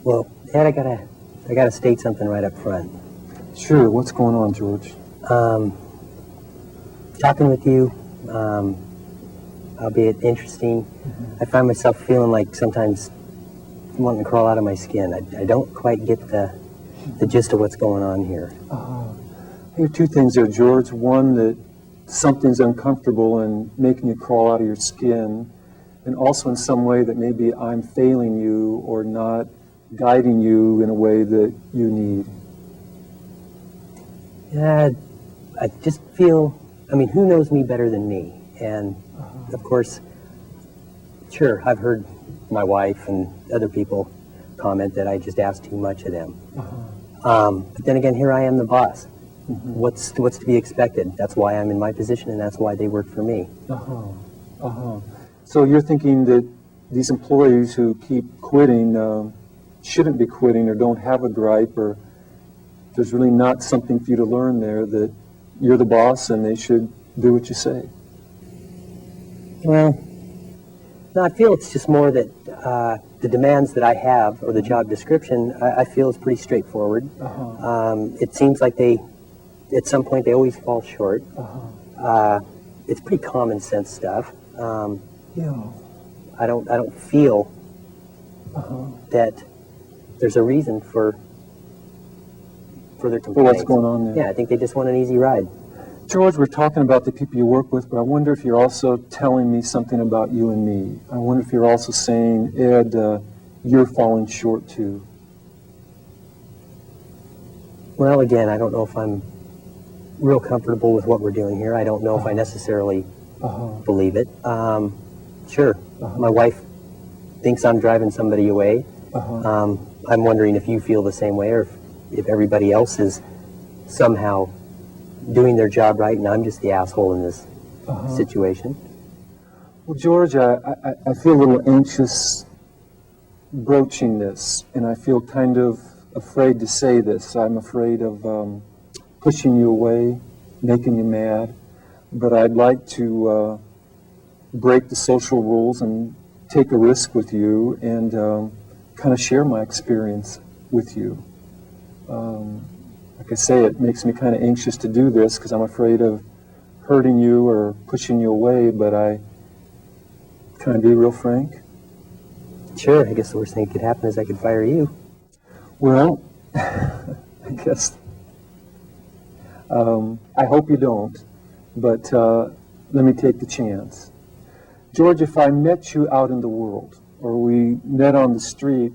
Well, Ed, I gotta state something right up front. Sure, what's going on, George? Talking with you, albeit interesting, I find myself feeling like sometimes wanting to crawl out of my skin. I don't quite get the gist of what's going on here. There are two things there, George. One, that something's uncomfortable and making you crawl out of your skin, and also in some way that maybe I'm failing you or not guiding you in a way that you need. Yeah, I just feel, I mean, who knows me better than me? And of course, sure, I've heard my wife and other people comment that I just ask too much of them. But then again, here I am, the boss. What's to be expected? That's why I'm in my position, and that's why they work for me. So you're thinking that these employees who keep quitting shouldn't be quitting or don't have a gripe, or there's really not something for you to learn there, that you're the boss and they should do what you say? Well, no, I feel it's just more that the demands that I have, or the job description, I feel is pretty straightforward. It seems like at some point, they always fall short. It's pretty common sense stuff. I don't feel that there's a reason for their complaints. For what's going on there? Yeah, I think they just want an easy ride. George, we're talking about the people you work with, but I wonder if you're also telling me something about you and me. I wonder if you're also saying, Ed, you're falling short too. Well, again, I don't know if I'm real comfortable with what we're doing here. I don't know if I necessarily believe it. Sure, my wife thinks I'm driving somebody away. I'm wondering if you feel the same way, or if everybody else is somehow doing their job right and I'm just the asshole in this situation. Well, George, I feel a little anxious broaching this, and I feel kind of afraid to say this. I'm afraid of pushing you away, making you mad, but I'd like to break the social rules and take a risk with you and kind of share my experience with you. Like I say, it makes me kind of anxious to do this because I'm afraid of hurting you or pushing you away, but can I be real frank? Sure, I guess the worst thing that could happen is I could fire you. Well, I guess, I hope you don't, but let me take the chance. George, if I met you out in the world, or we met on the street,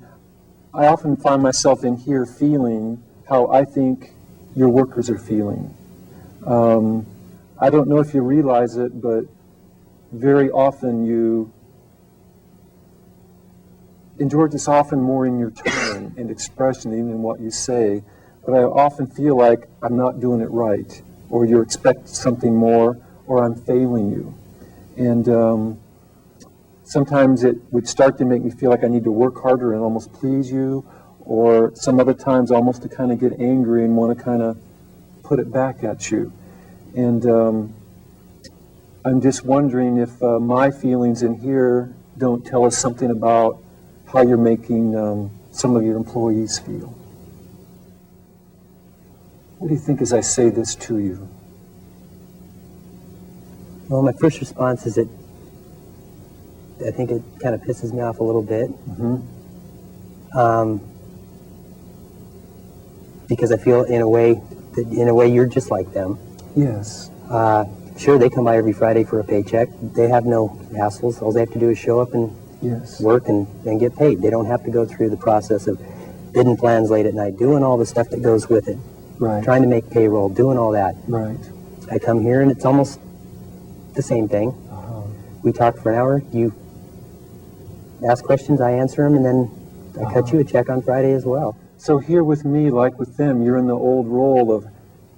I often find myself in here feeling how I think your workers are feeling. I don't know if you realize it, but very often and George, it's often more in your tone and expression than in what you say, but I often feel like I'm not doing it right, or you expect something more, or I'm failing you. And sometimes it would start to make me feel like I need to work harder and almost please you, or some other times almost to kind of get angry and want to kind of put it back at you. And I'm just wondering if my feelings in here don't tell us something about how you're making some of your employees feel. What do you think as I say this to you? Well, my first response is that I think it kind of pisses me off a little bit. Because I feel in a way you're just like them. Yes. Sure, they come by every Friday for a paycheck. They have no hassles. All they have to do is show up and work and get paid. They don't have to go through the process of bidding plans late at night, doing all the stuff that goes with it. Right. Trying to make payroll, doing all that. Right. I come here and it's almost the same thing. We talk for an hour, you ask questions, I answer them, and then I cut you a check on Friday as well. So here with me, like with them, you're in the old role of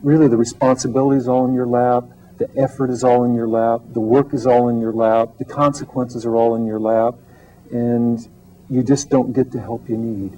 really the responsibility is all in your lap, the effort is all in your lap, the work is all in your lap, the consequences are all in your lap, and you just don't get the help you need.